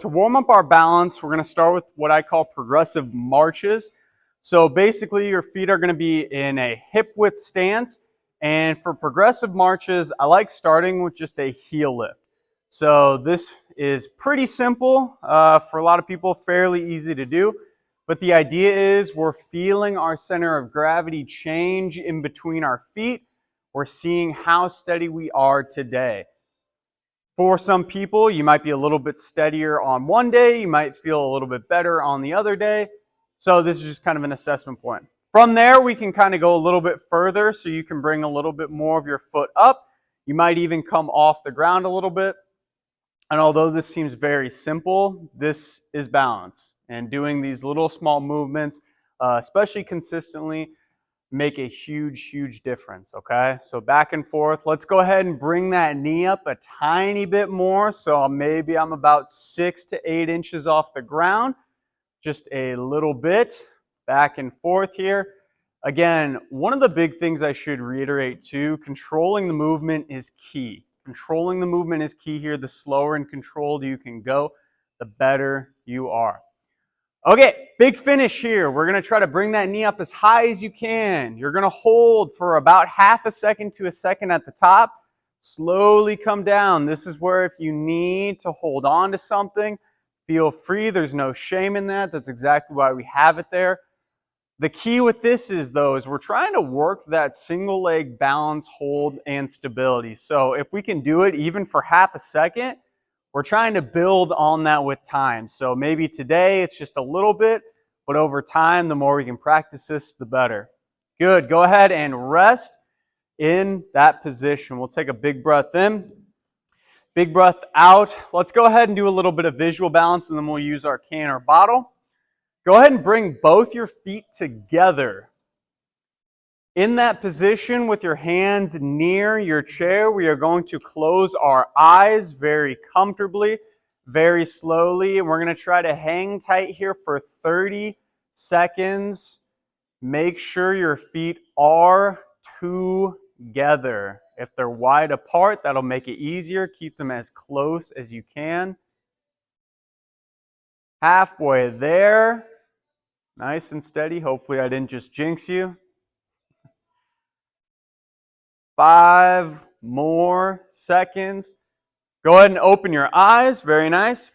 To warm up our balance, we're going to start with what I call progressive marches. So basically your feet are going to be in a hip width stance. And for progressive marches, I like starting with just a heel lift. So this is pretty simple for a lot of people, fairly easy to do. But the idea is we're feeling our center of gravity change in between our feet. We're seeing how steady we are today. For some people, you might be a little bit steadier on one day, you might feel a little bit better on the other day. So this is just kind of an assessment point. From there, we can kind of go a little bit further, so you can bring a little bit more of your foot up. You might even come off the ground a little bit. And although this seems very simple, this is balance. And doing these little small movements, especially consistently, make a huge difference, okay? So back and forth. Let's go ahead and bring that knee up a tiny bit more. So maybe I'm about 6 to 8 inches off the ground. Just a little bit back and forth here. Again, one of the big things I should reiterate too, controlling the movement is key. Controlling the movement is key here. The slower and controlled you can go, the better you are. Okay, big finish here. We're going to try to bring that knee up as high as you can. You're going to hold for about half a second to a second at the top. Slowly come down. This is where if you need to hold on to something, feel free. There's no shame in that. That's exactly why we have it there. The key with this is, though, is we're trying to work that single leg balance, hold, and stability. So if we can do it even for half a second, we're trying to build on that with time. So maybe today it's just a little bit, but over time, the more we can practice this, the better. Good. Go ahead and rest in that position. We'll take a big breath in, big breath out. Let's go ahead and do a little bit of visual balance, and then we'll use our can or bottle. Go ahead and bring both your feet together. In that position with your hands near your chair, we are going to close our eyes very comfortably, very slowly. And we're going to try to hang tight here for 30 seconds. Make sure your feet are together. If they're wide apart, that'll make it easier. Keep them as close as you can. Halfway there. Nice and steady. Hopefully I didn't just jinx you. 5 more seconds. Go ahead and open your eyes. Very nice.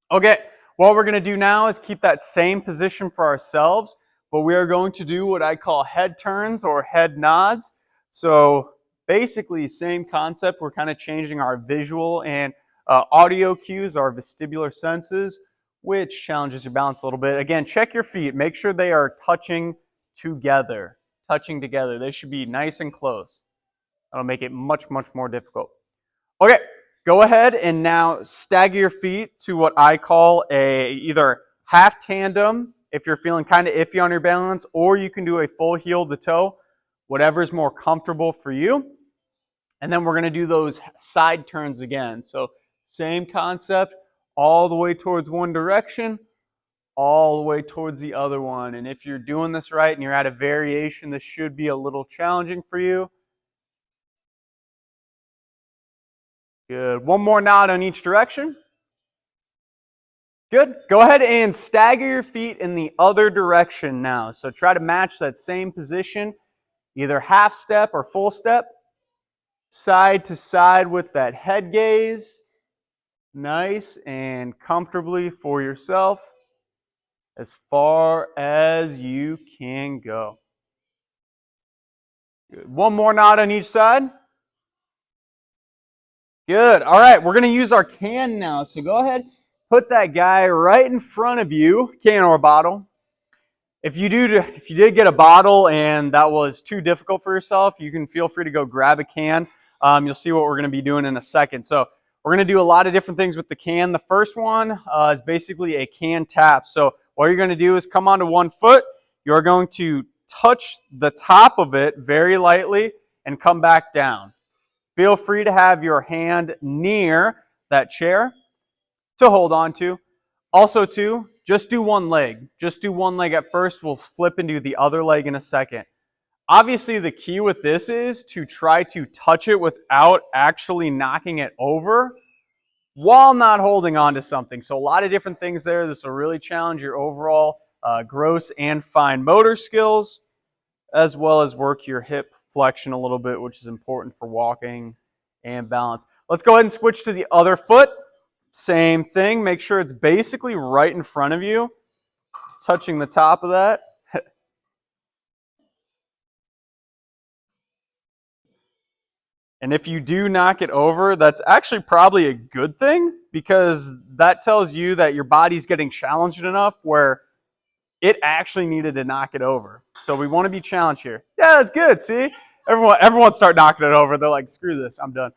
Okay, what we're going to do now is keep that same position for ourselves, but we are going to do what I call head turns or head nods. So basically, same concept. We're kind of changing our visual and audio cues, our vestibular senses, which challenges your balance a little bit. Again, check your feet. Make sure they are touching together. They should be nice and close. That'll make it much more difficult. Okay, go ahead and now stagger your feet to what I call a either half tandem if you're feeling kind of iffy on your balance, or you can do a full heel to toe, whatever is more comfortable for you. And then we're going to do those side turns again. So same concept, all the way towards one direction, all the way towards the other one. And if you're doing this right and you're at a variation, this should be a little challenging for you. Good. One more nod on each direction. Good. Go ahead and stagger your feet in the other direction now. So try to match that same position, either half step or full step. Side to side with that head gaze. Nice and comfortably for yourself. As far as you can go. Good. One more nod on each side. Good. All right, we're going to use our can now. So go ahead, put that guy right in front of you, can or bottle. If you did get a bottle and that was too difficult for yourself, you can feel free to go grab a can. You'll see what we're going to be doing in a second. So we're going to do a lot of different things with the can. The first one is basically a can tap. So what you're going to do is come onto one foot. You're going to touch the top of it very lightly and come back down. Feel free to have your hand near that chair to hold on to. Also, too, just do one leg. Just do one leg at first. We'll flip and do the other leg in a second. Obviously, the key with this is to try to touch it without actually knocking it over. while not holding on to something. So a lot of different things there. This will really challenge your overall gross and fine motor skills, as well as work your hip flexion a little bit, which is important for walking and balance. Let's go ahead and switch to the other foot. Same thing. Make sure it's basically right in front of you, touching the top of that. And if you do knock it over, that's actually probably a good thing, because that tells you that your body's getting challenged enough where it actually needed to knock it over. So we want to be challenged here. Yeah, that's good. See, everyone start knocking it over. They're like, screw this, I'm done.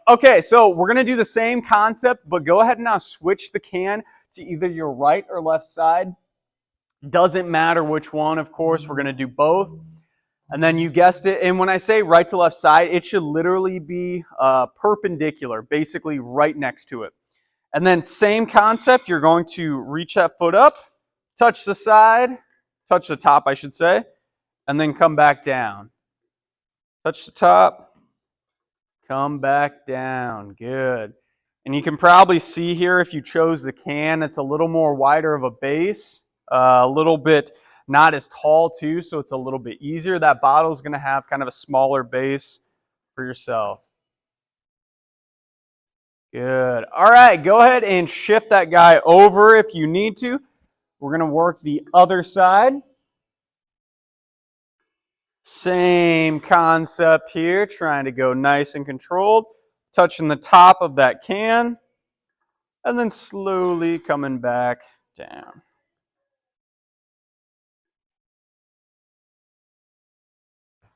Okay, so we're gonna do the same concept, but go ahead and now switch the can to either your right or left side. Doesn't matter which one, of course. We're gonna do both. And then you guessed it. And when I say right to left side, it should literally be perpendicular, basically right next to it. And then same concept, you're going to reach that foot up, touch the side, touch the top, I should say, and then come back down. Touch the top, come back down. Good. And you can probably see here, if you chose the can, it's a little more wider of a base, a little bit not as tall too, so it's a little bit easier. That bottle is going to have kind of a smaller base for yourself. Good. All right, go ahead and shift that guy over if you need to. We're going to work the other side. Same concept here, trying to go nice and controlled. Touching the top of that can, and then slowly coming back down.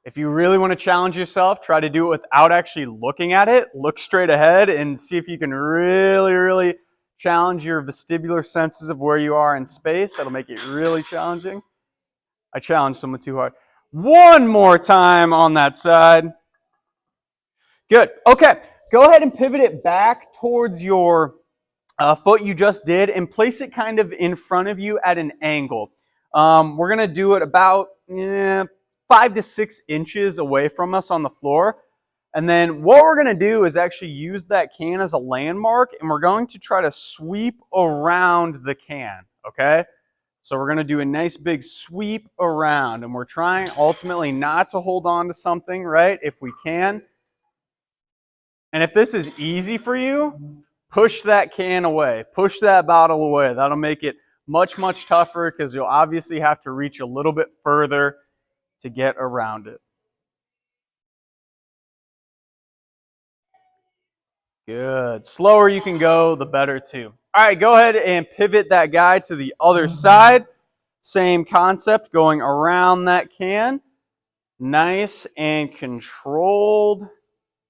If you really want to challenge yourself, try to do it without actually looking at it. Look straight ahead and see if you can really challenge your vestibular senses of where you are in space. That'll make it really challenging. I challenged someone too hard. One more time on that side. Good. Okay. Go ahead and pivot it back towards your foot you just did and place it kind of in front of you at an angle. We're going to do it about 5 to 6 inches away from us on the floor. And then what we're going to do is actually use that can as a landmark, and we're going to try to sweep around the can, okay? So we're going to do a nice big sweep around, and we're trying ultimately not to hold on to something, right, if we can. And if this is easy for you, push that can away. Push that bottle away. That'll make it much tougher, because you'll obviously have to reach a little bit further to get around it. Good. Slower you can go, the better too. All right, go ahead and pivot that guy to the other side. Same concept, going around that can. Nice and controlled.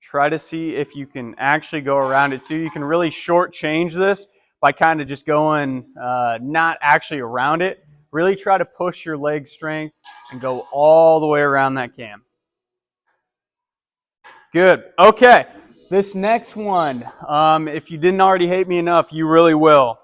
Try to see if you can actually go around it too. You can really shortchange this by kind of just going not actually around it. Really try to push your leg strength and go all the way around that can. Good. Okay. This next one, if you didn't already hate me enough, you really will.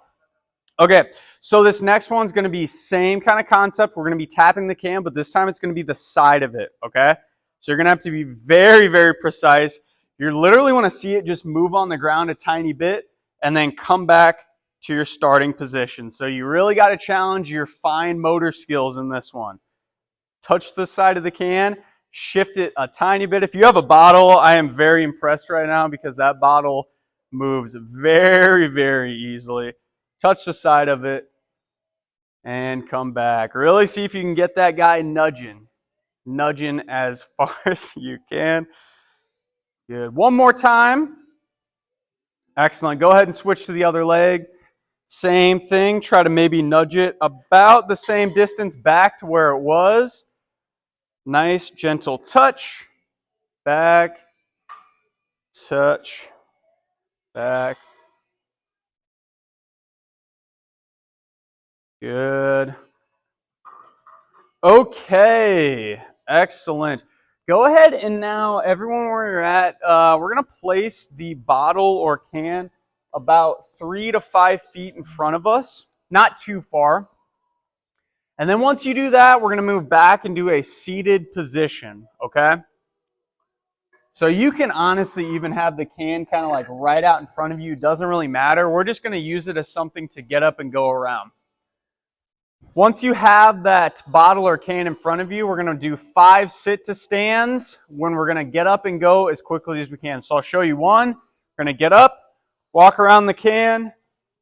Okay, so this next one's going to be same kind of concept. We're going to be tapping the can, but this time it's going to be the side of it, okay? So you're going to have to be very precise. You literally want to see it just move on the ground a tiny bit and then come back to your starting position. So you really got to challenge your fine motor skills in this one. Touch the side of the can, shift it a tiny bit. If you have a bottle, I am very impressed right now, because that bottle moves very easily. Touch the side of it and come back. Really see if you can get that guy nudging as far as you can. Good. One more time. Excellent. Go ahead and switch to the other leg. Same thing. Try to maybe nudge it about the same distance back to where it was. Nice, gentle touch. Back. Touch. Back. Good. Okay. Excellent. Go ahead and now, everyone where you're at, we're going to place the bottle or can about 3 to 5 feet in front of us. Not too far. And then once you do that, we're going to move back and do a seated position, okay? So you can honestly even have the can kind of like right out in front of you. It doesn't really matter. We're just going to use it as something to get up and go around. Once you have that bottle or can in front of you, we're going to do 5 sit to stands when we're going to get up and go as quickly as we can. So I'll show you one. We're going to get up, walk around the can,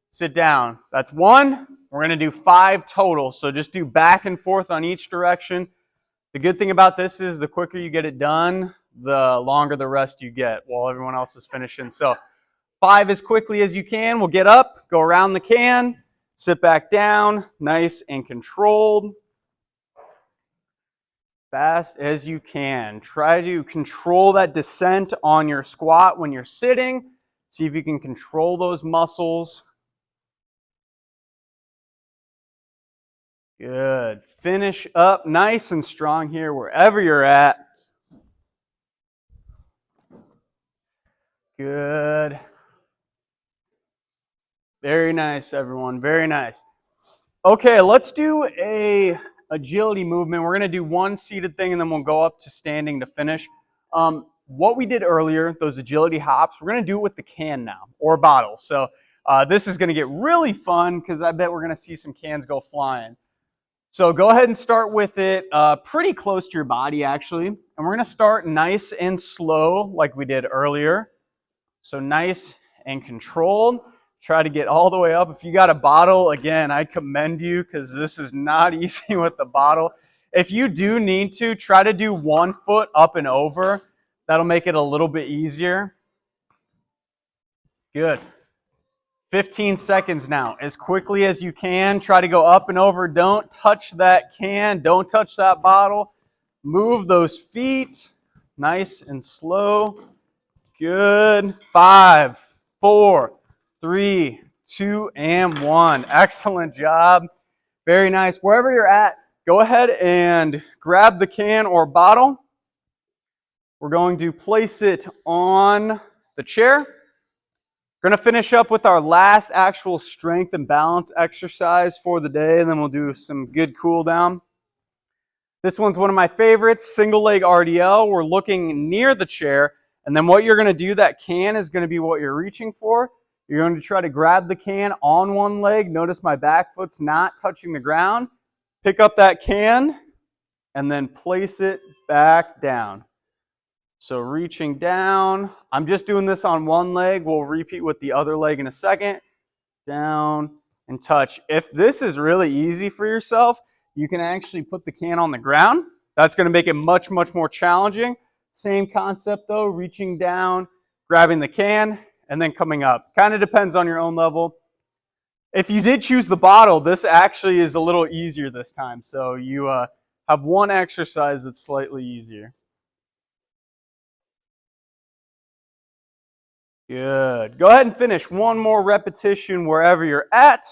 sit down. That's 1. We're going to do 5 total. So just do back and forth on each direction. The good thing about this is the quicker you get it done, the longer the rest you get while everyone else is finishing. So 5 as quickly as you can. We'll get up, go around the can, sit back down, nice and controlled. Fast as you can. Try to control that descent on your squat when you're sitting. See if you can control those muscles. Good. Finish up nice and strong here wherever you're at. Good. Very nice, everyone. Very nice. Okay, let's do a agility movement. We're going to do one seated thing, and then we'll go up to standing to finish. What we did earlier, those agility hops, we're going to do it with the can now, or bottle. So this is going to get really fun because I bet we're going to see some cans go flying. So go ahead and start with it pretty close to your body, actually. And we're going to start nice and slow like we did earlier. So nice and controlled. Try to get all the way up. If you got a bottle, again, I commend you because this is not easy with the bottle. If you do need to, try to do 1 foot up and over. That'll make it a little bit easier. Good. 15 seconds now. As quickly as you can, try to go up and over. Don't touch that can. Don't touch that bottle. Move those feet. Nice and slow. Good. 5, 4, 3, 2, and 1. Excellent job. Very nice. Wherever you're at, go ahead and grab the can or bottle. We're going to place it on the chair. We're going to finish up with our last actual strength and balance exercise for the day, and then we'll do some good cool down. This one's one of my favorites, single leg RDL. We're looking near the chair, and then what you're going to do, that can is going to be what you're reaching for. You're going to try to grab the can on one leg. Notice my back foot's not touching the ground. Pick up that can, and then place it back down. So reaching down. I'm just doing this on one leg. We'll repeat with the other leg in a second. Down and touch. If this is really easy for yourself, you can actually put the can on the ground. That's going to make it much, much more challenging. Same concept though, reaching down, grabbing the can, and then coming up. Kind of depends on your own level. If you did choose the bottle, this actually is a little easier this time. So you have one exercise that's slightly easier. Good. Go ahead and finish one more repetition wherever you're at.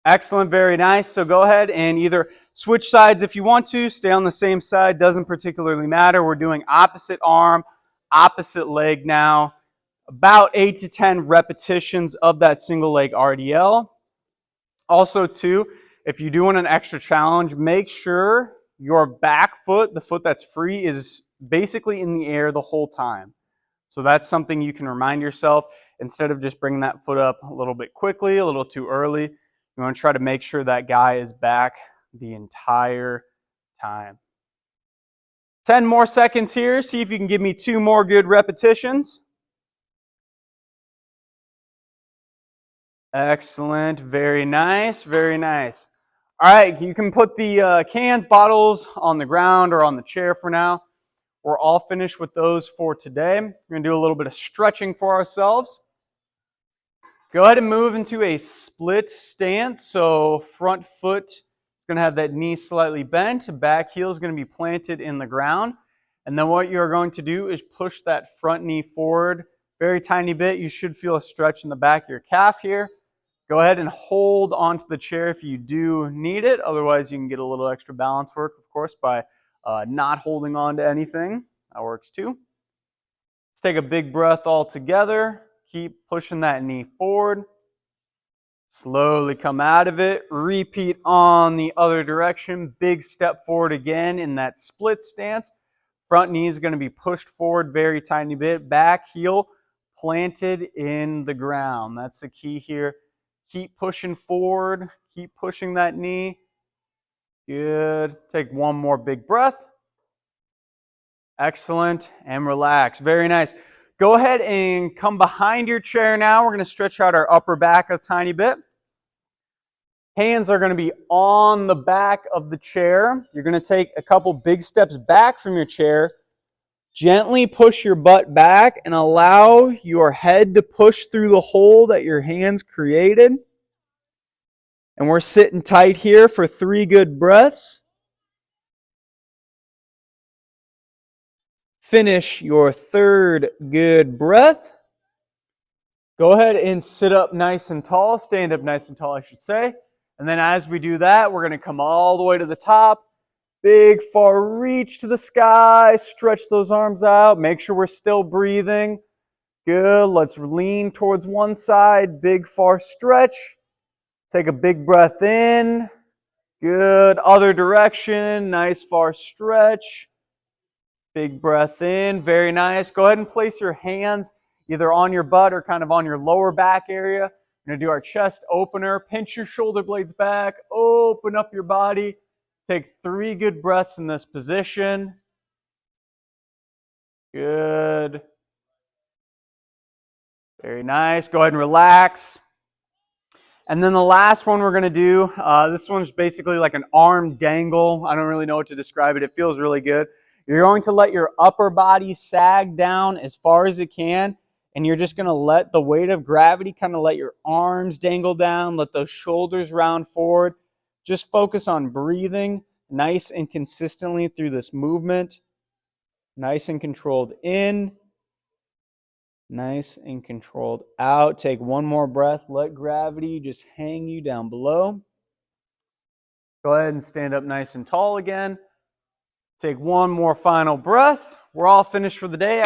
Excellent, very nice. So go ahead and either switch sides if you want to. Stay on the same side, doesn't particularly matter. We're doing opposite arm, opposite leg now. About 8 to 10 repetitions of that single leg RDL. Also too, if you do want an extra challenge, make sure your back foot, the foot that's free, is basically in the air the whole time. So that's something you can remind yourself instead of just bringing that foot up a little bit quickly, a little too early. You want to try to make sure that guy is back the entire time. 10 more seconds here. See if you can give me 2 more good repetitions. Excellent. Very nice. Very nice. All right, you can put the cans, bottles on the ground or on the chair for now. We're all finished with those for today. We're going to do a little bit of stretching for ourselves. Go ahead and move into a split stance. So front foot is going to have that knee slightly bent. Back heel is going to be planted in the ground. And then what you're going to do is push that front knee forward very tiny bit. You should feel a stretch in the back of your calf here. Go ahead and hold onto the chair if you do need it. Otherwise, you can get a little extra balance work, of course, by not holding on to anything. That works too. Let's take a big breath all together. Keep pushing that knee forward. Slowly come out of it. Repeat on the other direction. Big step forward again in that split stance. Front knee is going to be pushed forward very tiny bit. Back heel planted in the ground. That's the key here. Keep pushing forward. Keep pushing that knee. Good. Take one more big breath. Excellent. And relax. Very nice. Go ahead and come behind your chair now. We're going to stretch out our upper back a tiny bit. Hands are going to be on the back of the chair. You're going to take a couple big steps back from your chair. Gently push your butt back and allow your head to push through the hole that your hands created. And we're sitting tight here for 3 good breaths. Finish your 3rd good breath. Go ahead and sit up nice and tall. Stand up nice and tall, I should say. And then as we do that, we're going to come all the way to the top. Big far reach to the sky. Stretch those arms out. Make sure we're still breathing. Good. Let's lean towards one side. Big far stretch. Take a big breath in. Good. Other direction. Nice far stretch. Big breath in. Very nice. Go ahead and place your hands either on your butt or kind of on your lower back area. We're going to do our chest opener. Pinch your shoulder blades back. Open up your body. Take 3 good breaths in this position. Good. Very nice. Go ahead and relax. And then the last one we're going to do, this one's basically like an arm dangle. I don't really know what to describe it. It feels really good. You're going to let your upper body sag down as far as it can. And you're just going to let the weight of gravity kind of let your arms dangle down. Let those shoulders round forward. Just focus on breathing nice and consistently through this movement. Nice and controlled in. Nice and controlled out. Take one more breath. Let gravity just hang you down below. Go ahead and stand up nice and tall again. Take one more final breath. We're all finished for the day.